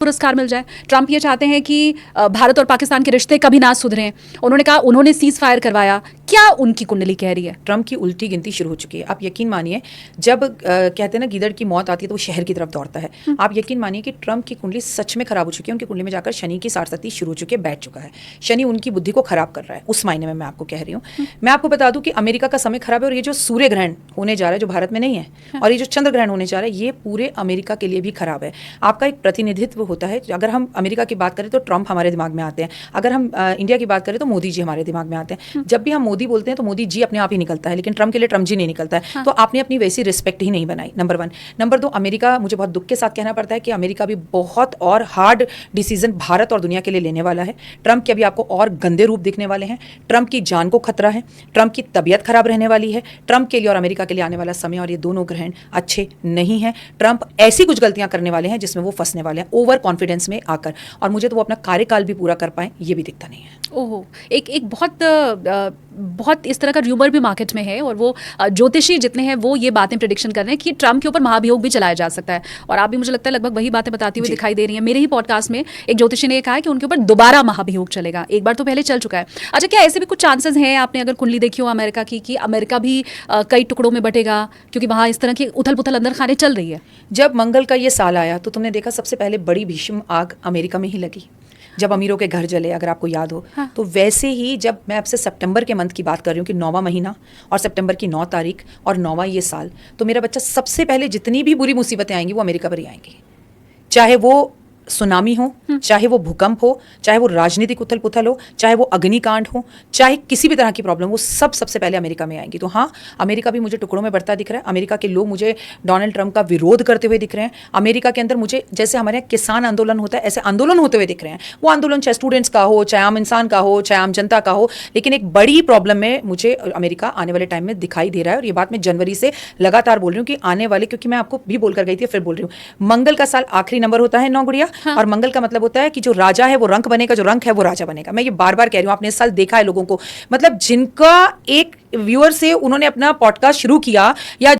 पुरस्कार मिल जाए। ट्रंप ये चाहते हैं कि भारत और पाकिस्तान के रिश्ते कभी ना सुधरें। उन्होंने कहा उन्होंने सीज फायर करवाया। क्या उनकी कुंडली कह रही है? ट्रंप की उल्टी गिनती शुरू हो चुकी है। आप यकीन मानिए, जब कहते हैं ना गिदड़ की मौत आती है तो वो शहर की तरफ दौड़ता है। आप यकीन मानिए कि ट्रंप की कुंडली सच में खराब हो चुकी है। उनकी कुंडली में जाकर शनि की सारसती शुरू हो चुकी है, बैठ चुका है। शनि उनकी बुद्धि को खराब कर रहा है, उस मायने में मैं आपको कह रही हूँ। मैं आपको बता दूं कि अमेरिका का समय खराब है, और ये जो सूर्य ग्रहण होने जा रहा है जो भारत में नहीं है, और ये जो चंद्र ग्रहण होने जा रहा है, ये पूरे अमेरिका के लिए भी खराब है। आपका एक प्रतिनिधित्व होता है। अगर हम अमेरिका की बात करें तो ट्रंप हमारे दिमाग में आते हैं, अगर हम इंडिया की बात करें तो मोदी जी हमारे दिमाग में आते हैं। जब भी हम मोदी बोलते हैं तो मोदी जी अपने आप ही निकलता है, लेकिन ट्रंप के लिए ट्रंप जी नहीं निकलता है। तो आपने अपनी वैसी रिस्पेक्ट ही नहीं बनाई, नंबर 1। नंबर 2, अमेरिका, मुझे बहुत दुख के साथ कहना पड़ता है कि अमेरिका भी बहुत और हार्ड डिसीजन भारत और दुनिया के लिए लेने वाला है। ट्रंप के अभी आपको और गंदे रूप दिखने वाले हैं। ट्रंप की जान को खतरा है, ट्रंप की तबीयत खराब रहने वाली है। ट्रंप के लिए और अमेरिका के लिए आने वाला समय और ये दोनों ग्रहण अच्छे नहीं हैं। ट्रंप ऐसी कुछ गलतियां करने वाले हैं जिसमें वो फंसने वाले हैं, ओवर कॉन्फिडेंस में आकर, और मुझे तो वो अपना कार्यकाल भी पूरा कर पाए ये भी दिखता नहीं है। ओहो, एक बहुत इस तरह का र्यूमर भी मार्केट में है, और वो ज्योतिषी जितने हैं वो ये बातें प्रेडिक्शन कर रहे हैं कि ट्रंप के ऊपर महाभियोग भी चलाया जा सकता है। और आप भी, मुझे लगता है, लगभग वही बातें बताती हुई दिखाई दे रही हैं। मेरे ही पॉडकास्ट में एक ज्योतिषी ने कहा है कि उनके ऊपर दोबारा महाभियोग चलेगा। एक बार तो पहले चल चुका है। अच्छा, क्या ऐसे भी कुछ चांसेस हैं, आपने अगर कुंडली देखी हो अमेरिका की, कि अमेरिका भी कई टुकड़ों में बटेगा, क्योंकि वहाँ इस तरह की उथल पुथल अंदर खाने चल रही है? जब मंगल का ये साल आया तो तुमने देखा सबसे पहले बड़ी भीषण आग अमेरिका में ही लगी, जब अमीरों के घर जले, अगर आपको याद हो। हाँ। तो वैसे ही जब मैं आपसे सितंबर के मंथ की बात कर रही हूँ कि 9वां महीना और सितंबर की 9 तारीख और 9वां ये साल, तो मेरा बच्चा सबसे पहले जितनी भी बुरी मुसीबतें आएंगी वो अमेरिका पर ही आएंगी। चाहे वो सुनामी हो, चाहे वो भूकंप हो, चाहे वो राजनीतिक उथल पुथल हो, चाहे वो अग्निकांड हो, चाहे किसी भी तरह की प्रॉब्लम, वो सब सबसे पहले अमेरिका में आएंगी। तो हाँ, अमेरिका भी मुझे टुकड़ों में बढ़ता दिख रहा है। अमेरिका के लोग मुझे डोनाल्ड ट्रंप का विरोध करते हुए दिख रहे हैं। अमेरिका के अंदर मुझे, जैसे हमारे यहाँ किसान आंदोलन होता है, ऐसे आंदोलन होते हुए दिख रहे हैं। वो आंदोलन चाहे स्टूडेंट्स का हो, चाहे आम इंसान का हो, चाहे आम जनता का हो, लेकिन एक बड़ी प्रॉब्लम में मुझे अमेरिका आने वाले टाइम में दिखाई दे रहा है। और ये बात मैं जनवरी से लगातार बोल रही हूँ कि आने वाले, क्योंकि मैं आपको भी बोलकर गई थी, फिर बोल रही हूँ, मंगल का साल आखिरी नंबर होता है 9 गुड़िया। हाँ। और मंगल का मतलब होता है कि जो राजा है वो रंक बनेगा, जो रंक है वो राजा बनेगा। मैं ये बार बार कह रही हूँ, आपने इस साल देखा है लोगों को, मतलब जिनका एक व्यूअर से उन्होंने अपना पॉडकास्ट शुरू किया या